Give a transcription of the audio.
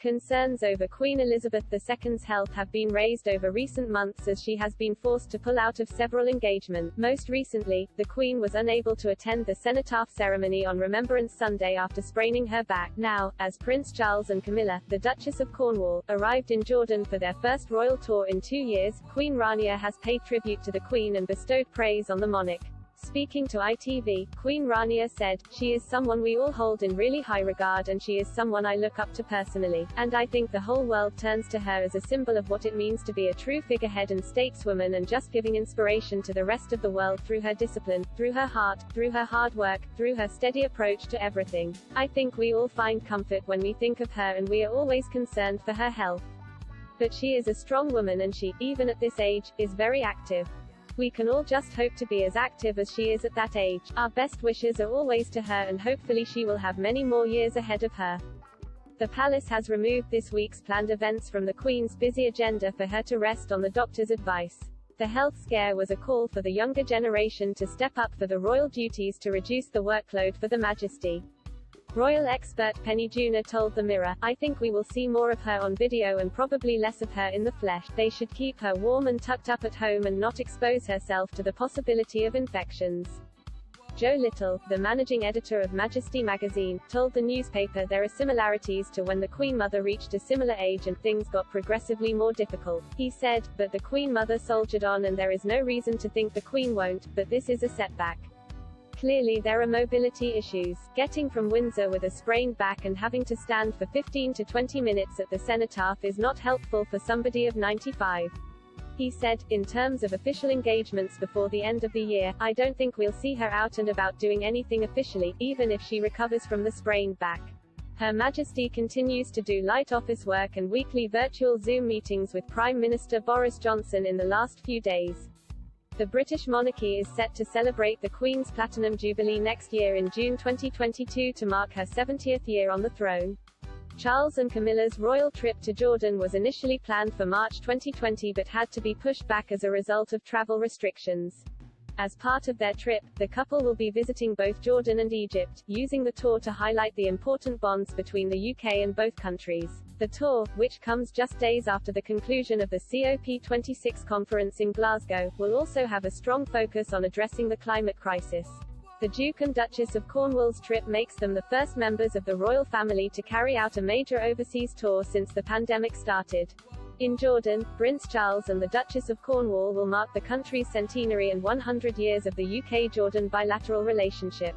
Concerns over Queen Elizabeth II's health have been raised over recent months as she has been forced to pull out of several engagements. Most recently, the Queen was unable to attend the cenotaph ceremony on Remembrance Sunday after spraining her back. Now, as Prince Charles and Camilla, the Duchess of Cornwall, arrived in Jordan for their first royal tour in 2 years, Queen Rania has paid tribute to the Queen and bestowed praise on the monarch. Speaking to ITV, Queen Rania said, "She is someone we all hold in really high regard and she is someone I look up to personally, and I think the whole world turns to her as a symbol of what it means to be a true figurehead and stateswoman and just giving inspiration to the rest of the world through her discipline, through her heart, through her hard work, through her steady approach to everything. I think we all find comfort when we think of her and we are always concerned for her health. But she is a strong woman and she, even at this age, is very active. We can all just hope to be as active as she is at that age. Our best wishes are always to her and hopefully she will have many more years ahead of her." The palace has removed this week's planned events from the Queen's busy agenda for her to rest on the doctor's advice. The health scare was a call for the younger generation to step up for the royal duties to reduce the workload for the Majesty. Royal expert Penny Junor told The Mirror, "I think we will see more of her on video and probably less of her in the flesh. They should keep her warm and tucked up at home and not expose herself to the possibility of infections." Joe Little, the managing editor of Majesty magazine, told the newspaper there are similarities to when the Queen Mother reached a similar age and things got progressively more difficult. He said, "But the Queen Mother soldiered on and there is no reason to think the Queen won't, but this is a setback. Clearly there are mobility issues. Getting from Windsor with a sprained back and having to stand for 15 to 20 minutes at the cenotaph is not helpful for somebody of 95. He said, "In terms of official engagements before the end of the year, I don't think we'll see her out and about doing anything officially, even if she recovers from the sprained back. Her Majesty continues to do light office work and weekly virtual Zoom meetings with Prime Minister Boris Johnson in the last few days." The British monarchy is set to celebrate the Queen's Platinum Jubilee next year in June 2022 to mark her 70th year on the throne. Charles and Camilla's royal trip to Jordan was initially planned for March 2020 but had to be pushed back as a result of travel restrictions. As part of their trip, the couple will be visiting both Jordan and Egypt, using the tour to highlight the important bonds between the UK and both countries. The tour, which comes just days after the conclusion of the COP26 conference in Glasgow, will also have a strong focus on addressing the climate crisis. The Duke and Duchess of Cornwall's trip makes them the first members of the royal family to carry out a major overseas tour since the pandemic started. In Jordan, Prince Charles and the Duchess of Cornwall will mark the country's centenary and 100 years of the UK-Jordan bilateral relationship.